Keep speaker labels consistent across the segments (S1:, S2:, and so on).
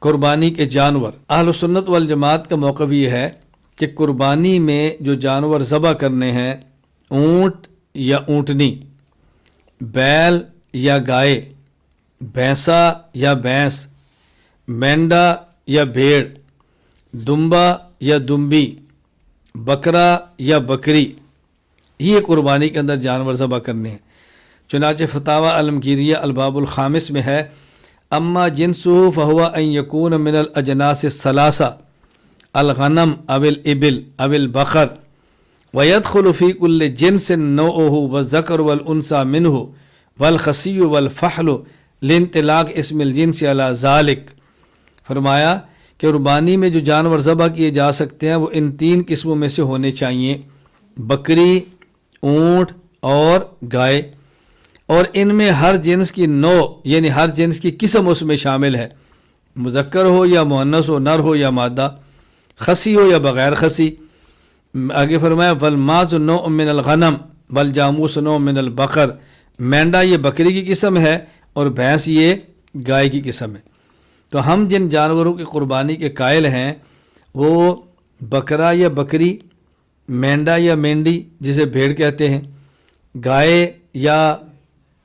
S1: قربانی کے جانور، اہل سنت والجماعت کا موقف یہ ہے کہ قربانی میں جو جانور ذبح کرنے ہیں، اونٹ یا اونٹنی، بیل یا گائے، بھینسا یا بھینس، مینڈا یا بھیڑ، دمبا یا دمبی، بکرا یا بکری، یہ قربانی کے اندر جانور ذبح کرنے ہیں۔ چنانچہ فتاوی علمگیریہ الباب الخامس میں ہے، اما جنسہ فہو ان یکون من الاجناس الثلاثہ الغنم او الابل او البقر ويدخل في كل جنس نوعه والذكر والانثى منه والخصي والفحل لانطلاق اسم الجنس على ذلك۔ فرمایا کہ قربانی میں جو جانور ذبح کیے جا سکتے ہیں وہ ان تین قسموں میں سے ہونے چاہیے، بکری، اونٹ اور گائے، اور ان میں ہر جنس کی نوع یعنی ہر جنس کی قسم اس میں شامل ہے، مذکر ہو یا مؤنث ہو، نر ہو یا مادہ، خصی ہو یا بغیر خصی۔ آگے فرمایا والماز نوع من الغنم والجاموس نوع من البقر، مینڈا یہ بکری کی قسم ہے اور بھینس یہ گائے کی قسم ہے۔ تو ہم جن جانوروں کی قربانی کے قائل ہیں وہ بکرا یا بکری، مینڈا یا مینڈی جسے بھیڑ کہتے ہیں، گائے یا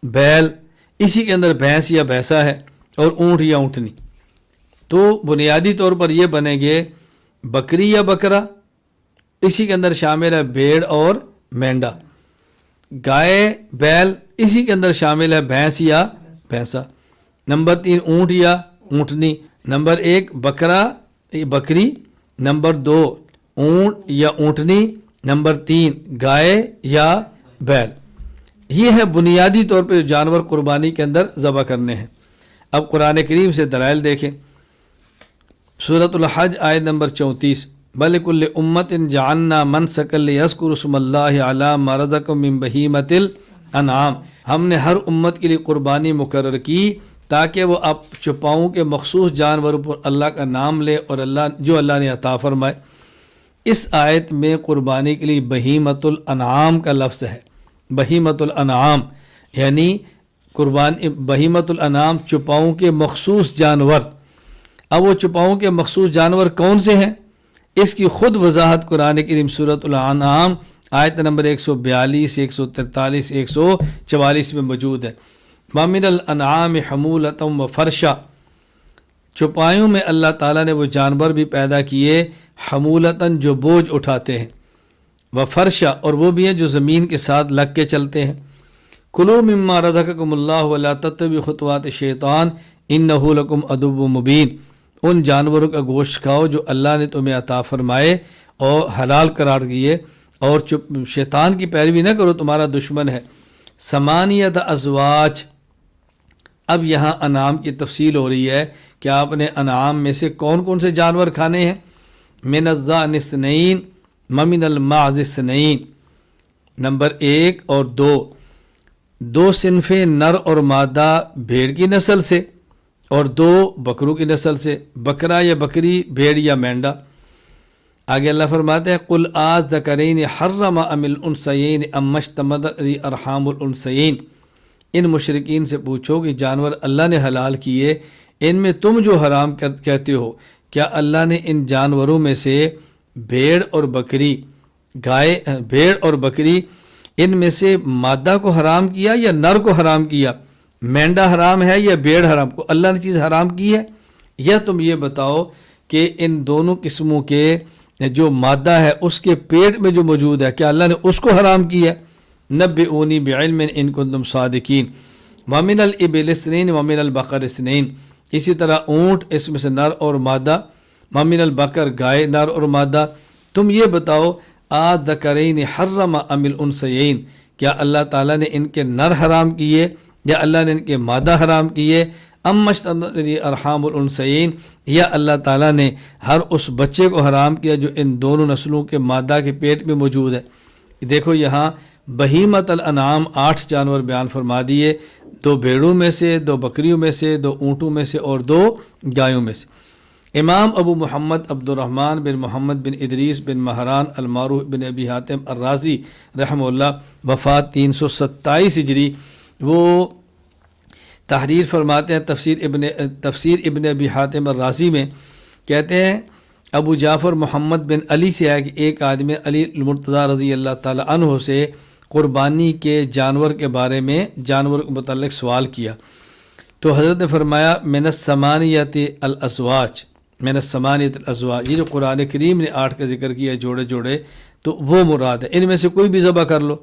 S1: بیل، اسی کے اندر بھینس یا بھینسا ہے، اور اونٹ یا اونٹنی۔ تو بنیادی طور پر یہ بنیں گے بکری یا بکرا، اسی کے اندر شامل ہے بھیڑ اور مینڈا، گائے بیل، اسی کے اندر شامل ہے بھینس یا بھینسا، نمبر 3 اونٹ یا اونٹنی، نمبر 1 بکرا بکری، نمبر 2 اونٹ یا اونٹنی، نمبر 3 گائے یا بیل۔ یہ ہے بنیادی طور پہ جانور قربانی کے اندر ذبح کرنے ہیں۔ اب قرآن کریم سے دلائل دیکھیں، سورۃ الحج آیت نمبر 34، بلکل امت جعلنا منسکا لیذکروا اسم اللہ علی ما رزقہم من بہیمۃ الانعام، ہم نے ہر امت کے لیے قربانی مقرر کی تاکہ وہ اب چپاؤں کے مخصوص جانوروں پر اللہ کا نام لے اور اللہ نے عطا فرمائے۔ اس آیت میں قربانی کے لیے بہیمۃ الانعام کا لفظ ہے، بہیمۃ الانعام یعنی قربانی، بہیمۃ الانعام چپاؤں کے مخصوص جانور۔ اب وہ چپاؤں کے مخصوص جانور کون سے ہیں، اس کی خود وضاحت قرآن کریم سورۃ الانعام آیت نمبر 142، 143، 144 میں موجود ہے۔ وَمِنَ الْأَنْعَامِ حَمُولَةً وَفَرْشًا، چوپایوں میں اللہ تعالیٰ نے وہ جانور بھی پیدا کیے، حمولتاً جو بوجھ اٹھاتے ہیں، وفرشا اور وہ بھی ہیں جو زمین کے ساتھ لگ کے چلتے ہیں۔ کلوا مما رزقکم اللہ ولا تتبعوا خطوات الشیطان انہ لکم عدو مبین، ان جانوروں کا گوشت کھاؤ جو اللہ نے تمہیں عطا فرمائے اور حلال قرار دیے، اور شیطان کی پیروی نہ کرو، تمہارا دشمن ہے۔ ثمانیۃ ازواج، اب یہاں انعام کی تفصیل ہو رہی ہے کہ آپ نے انعام میں سے کون کون سے جانور کھانے ہیں۔ من الضأن اثنین ومن الماعز اثنین، نمبر 1 اور 2 صنفیں نر اور مادہ بھیڑ کی نسل سے اور 2 بکروں کی نسل سے، بکرا یا بکری، بھیڑ یا مینڈا۔ آگے اللہ فرماتے ہیں قل آذکرین حرم ام الانثیین ام اشتملت علیہ ارحام الانثیین، ان مشرکین سے پوچھو کہ جانور اللہ نے حلال کیے، ان میں تم جو حرام کہتے ہو، کیا اللہ نے ان جانوروں میں سے بھیڑ اور بکری، بھیڑ اور بکری ان میں سے مادہ کو حرام کیا یا نر کو حرام کیا؟ مینڈا حرام ہے یا بھیڑ حرام؟ کو اللہ نے چیز حرام کی ہے؟ یا تم یہ بتاؤ کہ ان دونوں قسموں کے جو مادہ ہے اس کے پیٹ میں جو موجود ہے کیا اللہ نے اس کو حرام کیا ہے؟ نبئونی بعلم ان کنتم صادقین۔ ومن الابل اثنین ومن البقر اثنین، اسی طرح اونٹ اس میں سے نر اور مادہ، ومن البقر گائے نر اور مادہ۔ تم یہ بتاؤ آذکرین حرم ام الانثیین، کیا اللہ تعالیٰ نے ان کے نر حرام کیے یا اللہ نے ان کے مادہ حرام کیے؟ ام اشتملت علیہ ارحام الانثیین، یا اللہ تعالیٰ نے ہر اس بچے کو حرام کیا جو ان دونوں نسلوں کے مادہ کے پیٹ میں موجود ہے۔ دیکھو یہاں بہیمۃ الانعام 8 جانور بیان فرما دیے، 2 بھیڑوں میں سے، 2 بکریوں میں سے، 2 اونٹوں میں سے اور 2 گایوں میں سے۔ امام ابو محمد عبد الرحمن بن محمد بن ادریس بن مہران المعروف بن ابی حاتم الرازی رحمہ اللہ، وفات 327 ہجری، وہ تحریر فرماتے ہیں تفسیر ابن ابی حاتم الرازی میں، کہتے ہیں ابو جعفر محمد بن علی سے ہے کہ ایک آدمی علی المرتضیٰ رضی اللہ تعالی عنہ سے قربانی کے جانور کے بارے میں، جانور کے متعلق سوال کیا، تو حضرت نے فرمایا من الثمانیۃ الازواج، من الثمانیۃ الازواج، یہ جو قرآن کریم نے 8 کا ذکر کیا جوڑے جوڑے، تو وہ مراد ہے، ان میں سے کوئی بھی ذبح کر لو،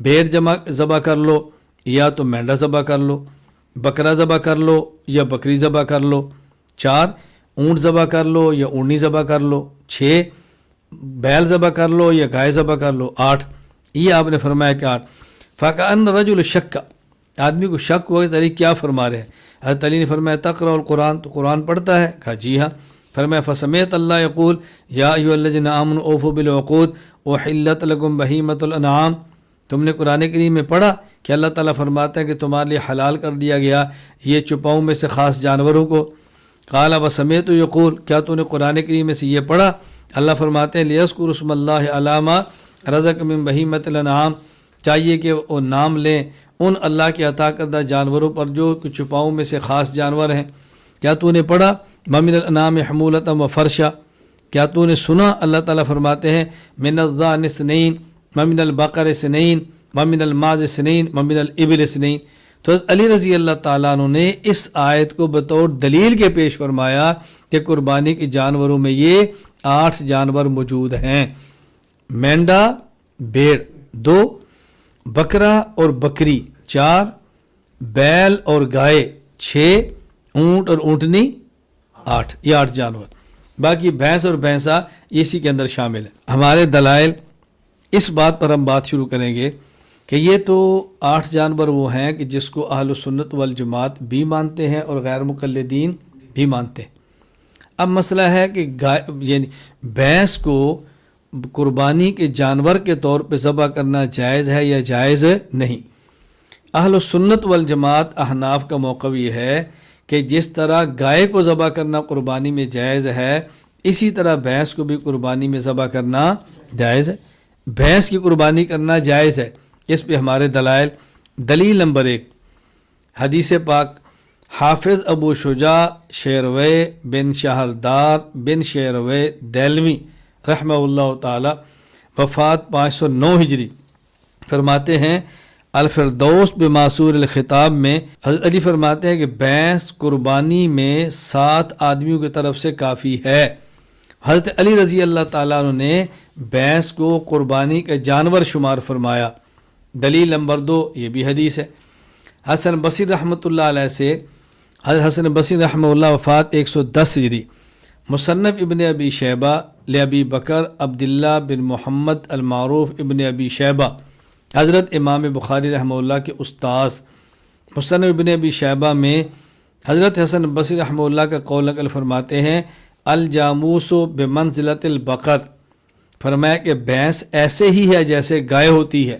S1: بھیڑ ذبح کر لو، یا تو مینڈا ذبح کر لو، بکرا ذبح کر لو یا بکری ذبح کر لو، 4 اونٹ ذبح کر لو یا اونٹنی ذبح کر لو، 6 بیل ذبح کر لو یا گائے ذبح کر لو، 8 یہ آپ نے فرمایا کہ 8 فَكَأَنَّ رَجُلُ شَكَّ، آدمی کو شک ہوا کہ علی کیا فرما رہے ہیں؟ حضرت علی نے فرمایا تقرأ القرآن، تو قرآن پڑھتا ہے؟ کہا جی ہاں۔ فرمایا فَسَمِعْتَ اللَّهَ يَقُولُ يَا أَيُّهَا الَّذِينَ آمَنُوا أَوْفُوا بِالْعُقُودِ أُحِلَّتْ لَكُمْ بَهِيمَةُ الْأَنْعَامِ، تم نے قرآن کریم میں پڑھا کہ اللہ تعالیٰ فرماتا ہے کہ تمہارے لیے حلال کر دیا گیا یہ چپاؤں میں سے خاص جانوروں کو۔ قال وسمعت یقول، کیا تو نے قرآن کریم میں سے یہ پڑھا؟ اللہ فرماتے ہیں لیذکروا اسم اللہ علی ما رزق من بہیمۃ الانعام، چاہیے کہ وہ نام لیں ان اللہ کے عطا کردہ جانوروں پر جو چپاؤں میں سے خاص جانور ہیں۔ کیا تو نے پڑھا ومن الانعام حمولۃ و فرشا، کیا تو نے سنا اللہ تعالیٰ فرماتے ہیں من الضأن اثنین ومن البقر اثنین ومن الماعز اثنین ومن الابل اثنین۔ تو علی رضی اللہ تعالیٰ عنہ نے اس آیت کو بطور دلیل کے پیش فرمایا کہ قربانی کے جانوروں میں یہ 8 جانور موجود ہیں، مینڈا بھیڑ 2، بکرا اور بکری 4، بیل اور گائے 6، اونٹ اور اونٹنی 8، یہ 8 جانور، باقی بھینس اور بھینسا اسی کے اندر شامل ہے۔ ہمارے دلائل اس بات پر ہم بات شروع کریں گے کہ یہ تو 8 جانور وہ ہیں کہ جس کو اہل سنت والجماعت بھی مانتے ہیں اور غیر مقلدین بھی مانتے ہیں۔ اب مسئلہ ہے کہ یعنی بھینس کو قربانی کے جانور کے طور پہ ذبح کرنا جائز ہے یا جائز نہیں؟ اہل سنت والجماعت احناف کا موقف یہ ہے کہ جس طرح گائے کو ذبح کرنا قربانی میں جائز ہے، اسی طرح بھینس کو بھی قربانی میں ذبح کرنا جائز ہے، بھینس کی قربانی کرنا جائز ہے۔ اس پہ ہمارے دلیل نمبر 1 حدیث پاک، حافظ ابو شجاع شیروے بن شہردار بن شیروے دہلوی رحمہ اللہ تعالی، وفات 509 ہجری، فرماتے ہیں الفردوس بماسور الخطاب میں حضرت علی فرماتے ہیں کہ بھینس قربانی میں 7 آدمیوں کی طرف سے کافی ہے۔ حضرت علی رضی اللہ تعالیٰ عنہ نے بھینس کو قربانی کا جانور شمار فرمایا۔ دلیل نمبر 2 یہ بھی حدیث ہے، حسن بصری رحمۃ اللہ علیہ سے، حضرت حسن بصری رحمہ اللہ وفات 110 ہجری، مصنف ابن ابی شیبہ لابی بکر عبداللہ بن محمد المعروف ابن ابی شیبہ، حضرت امام بخاری رحمہ اللہ کے استاذ، مصنف ابن ابی شیبہ میں حضرت حسن بصری رحمہ اللہ کا قول نقل فرماتے ہیں الجاموس بمنزلۃ البقر، فرمایا کہ بھینس ایسے ہی ہے جیسے گائے ہوتی ہے۔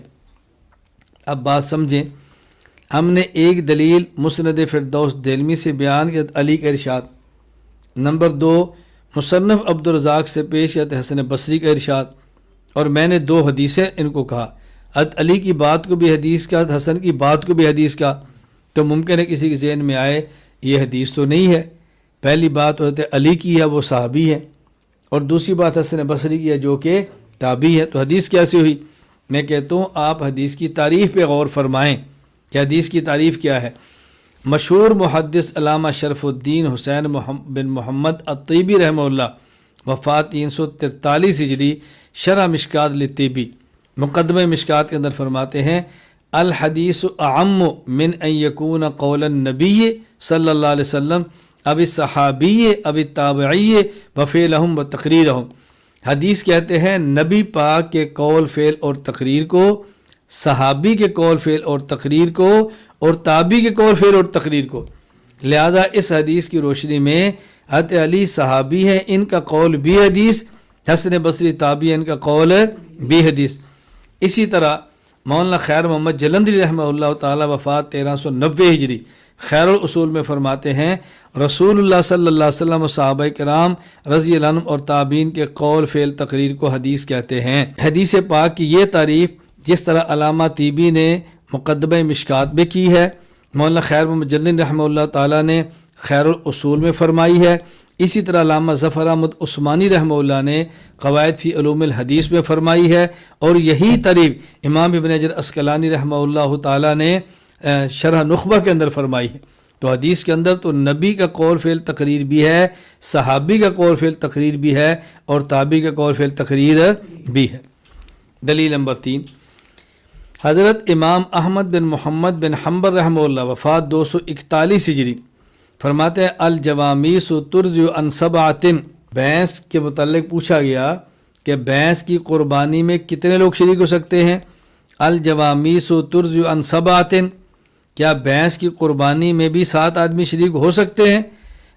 S1: اب بات سمجھیں، ہم نے ایک دلیل مسند فردوس دہلوی سے بیان کیا علی کا ارشاد، نمبر 2 مصنف عبدالرزاق سے پیش کیا حسن بصری کا ارشاد، اور میں نے 2 حدیثیں ان کو کہا، حضرت علی کی بات کو بھی حدیث کا، حسن کی بات کو بھی حدیث کا، تو ممکن ہے کسی کے ذہن میں آئے یہ حدیث تو نہیں ہے۔ پہلی بات حضرت علی کی ہے، وہ صحابی ہے، اور دوسری بات حسن بصری کی ہے جو کہ تابعی ہے، تو حدیث کیسے ہوئی؟ میں کہتا ہوں آپ حدیث کی تعریف پہ غور فرمائیں کہ حدیث کی تعریف کیا ہے۔ مشہور محدث علامہ شرف الدین حسین بن محمد الطیبی رحمہ اللہ وفات 343 ہجری، شرح مشکات للطیبی مقدمہ مشکات کے اندر فرماتے ہیں الحدیث اعم من ان یکون قول النبی صلی اللہ علیہ وسلم اب صحابی اب تابعی وفعلہم و تقریرہم، حدیث کہتے ہیں نبی پاک کے قول فعل اور تقریر کو، صحابی کے قول فعل اور تقریر کو، اور تابعی کے قول فعل اور تقریر کو۔ لہذا اس حدیث کی روشنی میں حضرت علی صحابی ہیں، ان کا قول بھی حدیث، حسن بصری تابعی ان کا قول بھی حدیث۔ اسی طرح مولانا خیر محمد جلندری رحمہ اللہ تعالی وفات 1390 ہجری، خیر الاصول میں فرماتے ہیں رسول اللہ صلی اللہ علیہ وسلم و صحابہ کرام رضی اللہ عنہم اور تابعین کے قول فعل تقریر کو حدیث کہتے ہیں۔ حدیث پاک کی یہ تعریف جس طرح علامہ طیبی نے مقدمہ مشکات میں کی ہے، مولانا خیر محمد جلدی رحمہ اللہ تعالیٰ نے خیر الاصول میں فرمائی ہے. اسی طرح علامہ ظفر احمد عثمانی رحمہ اللہ نے قواعد فی علوم الحدیث میں فرمائی ہے، اور یہی ترتیب امام ابن حجر عسقلانی رحمہ اللہ تعالیٰ نے شرح نخبہ کے اندر فرمائی ہے. تو حدیث کے اندر تو نبی کا قول فعل تقریر بھی ہے، صحابی کا قول فعل تقریر بھی ہے، اور تابعی کا قول فعل تقریر بھی ہے. دلیل نمبر 3، حضرت امام احمد بن محمد بن حنبل رحمہ اللہ وفات 241 ہجری فرماتے ہیں الجوامیس ترجع عن سبعۃ. بھینس کے متعلق پوچھا گیا کہ بھینس کی قربانی میں کتنے لوگ شریک ہو سکتے ہیں. الجوامیس ترجع عن سبعۃ، کیا بھینس کی قربانی میں بھی 7 آدمی شریک ہو سکتے ہیں؟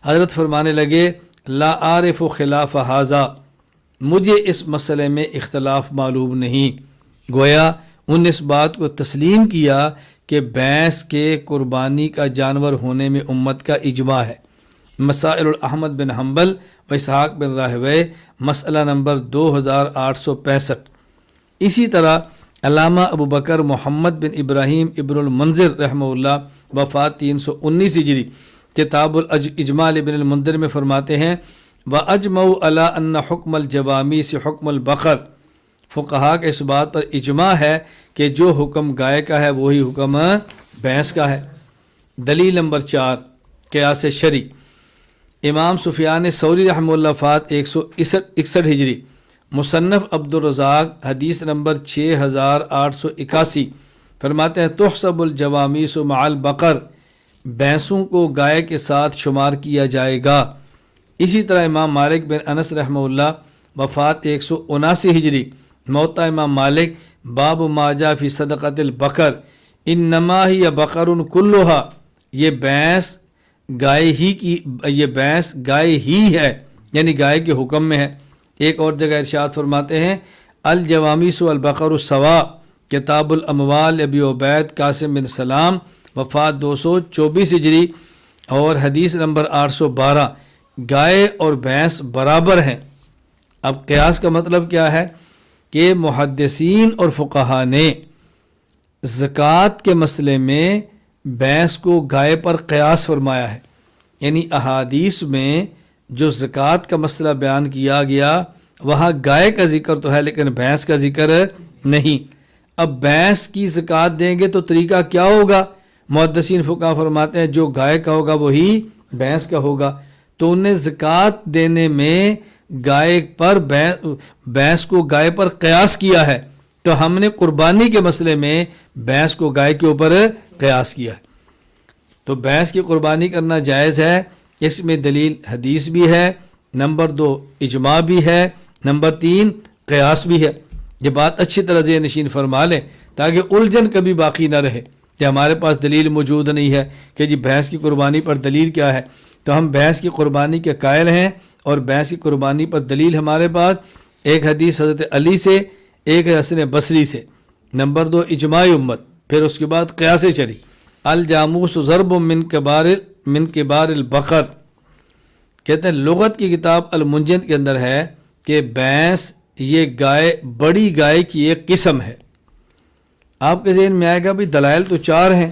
S1: حضرت فرمانے لگے لا عارف خلاف ھذا، مجھے اس مسئلے میں اختلاف معلوم نہیں. گویا ان نے اس بات کو تسلیم کیا کہ بھینس کے قربانی کا جانور ہونے میں امت کا اجماع ہے. مسائل احمد بن حنبل و اسحاق بن راہوے مسئلہ نمبر 2865. اسی طرح علامہ ابو بکر محمد بن ابراہیم ابن المنذر رحمہ اللہ وفات 319 ہجری کتاب الاجماع ابن المنذر میں فرماتے ہیں وَأَجْمَعُوا عَلَىٰ أَنَّ حُکْمَ الْجَوَامِيسِ حُکْمَ الْبَقَرِ. فقہا کے اس بات پر اجماع ہے کہ جو حکم گائے کا ہے وہی حکم بھینس کا ہے. دلیل نمبر 4، قیاس شرعی. امام سفیان ثوری رحمہ اللہ وفات 161 ہجری. مصنف عبد الرزاق حدیث نمبر 6881 فرماتے ہیں تحسب الجوامیس مع البقر، بھینسوں کو گائے کے ساتھ شمار کیا جائے گا. اسی طرح امام مالک بن انس رحمہ اللہ وفات 179 ہجری. موطا امام مالک باب ما جاء فی صدقۃ البقر انما ہی بقر کلھا، یہ بھینس گائے ہی ہے، یعنی گائے کے حکم میں ہے. ایک اور جگہ ارشاد فرماتے ہیں الجوامیس والبقر سوا، کتاب الاموال ابی عبید قاسم بن سلام وفات 224 ہجری. اور حدیث نمبر 812، گائے اور بھینس برابر ہیں. اب قیاس کا مطلب کیا ہے کہ محدثین اور فقہا نے زکوٰۃ کے مسئلے میں بھینس کو گائے پر قیاس فرمایا ہے. یعنی احادیث میں جو زکوٰۃ کا مسئلہ بیان کیا گیا وہاں گائے کا ذکر تو ہے لیکن بھینس کا ذکر نہیں. اب بھینس کی زکوٰۃ دیں گے تو طریقہ کیا ہوگا؟ محدثین فقہا فرماتے ہیں جو گائے کا ہوگا وہی بھینس کا ہوگا. تو انہیں زکوٰۃ دینے میں گائے پر بھینس کو گائے پر قیاس کیا ہے، تو ہم نے قربانی کے مسئلے میں بھینس کو گائے کے اوپر قیاس کیا ہے. تو بھینس کی قربانی کرنا جائز ہے، اس میں دلیل حدیث بھی ہے، نمبر 2 اجماع بھی ہے، نمبر 3 قیاس بھی ہے. یہ بات اچھی طرح ذہن نشین فرما لیں تاکہ الجھن کبھی باقی نہ رہے کہ ہمارے پاس دلیل موجود نہیں ہے کہ جی بھینس کی قربانی پر دلیل کیا ہے. تو ہم بھینس کی قربانی کے قائل ہیں، اور بھینس کی قربانی پر دلیل ہمارے پاس ایک حدیث حضرت علی سے، ایک حسن بصری سے. نمبر 2 اجماع امت، پھر اس کے بعد قیاس شرعی. الجاموس ضرب من کبار البقر، کہتے ہیں لغت کی کتاب المنجد کے اندر ہے کہ بھینس یہ گائے بڑی گائے کی ایک قسم ہے. آپ کے ذہن میں آئے گا بھی دلائل تو 4 ہیں،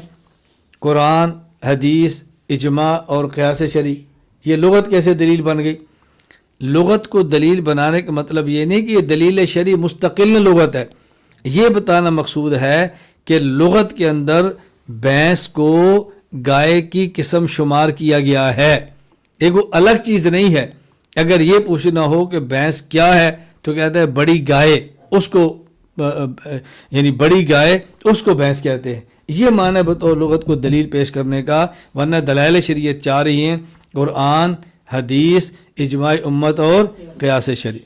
S1: قرآن، حدیث، اجماع اور قیاس شرعی. یہ لغت کیسے دلیل بن گئی؟ لغت کو دلیل بنانے کا مطلب یہ نہیں کہ یہ دلیل شرعی مستقل لغت ہے، یہ بتانا مقصود ہے کہ لغت کے اندر بھینس کو گائے کی قسم شمار کیا گیا ہے، ایک وہ الگ چیز نہیں ہے. اگر یہ پوچھنا ہو کہ بھینس کیا ہے تو کہتا ہے بڑی گائے، اس کو یعنی بڑی گائے اس کو بھینس کہتے ہیں. یہ معنی بطور لغت کو دلیل پیش کرنے کا، ورنہ دلائل شریعت 4 ہی ہیں، قرآن، حدیث، اجماع امت اور قیاس شرعی.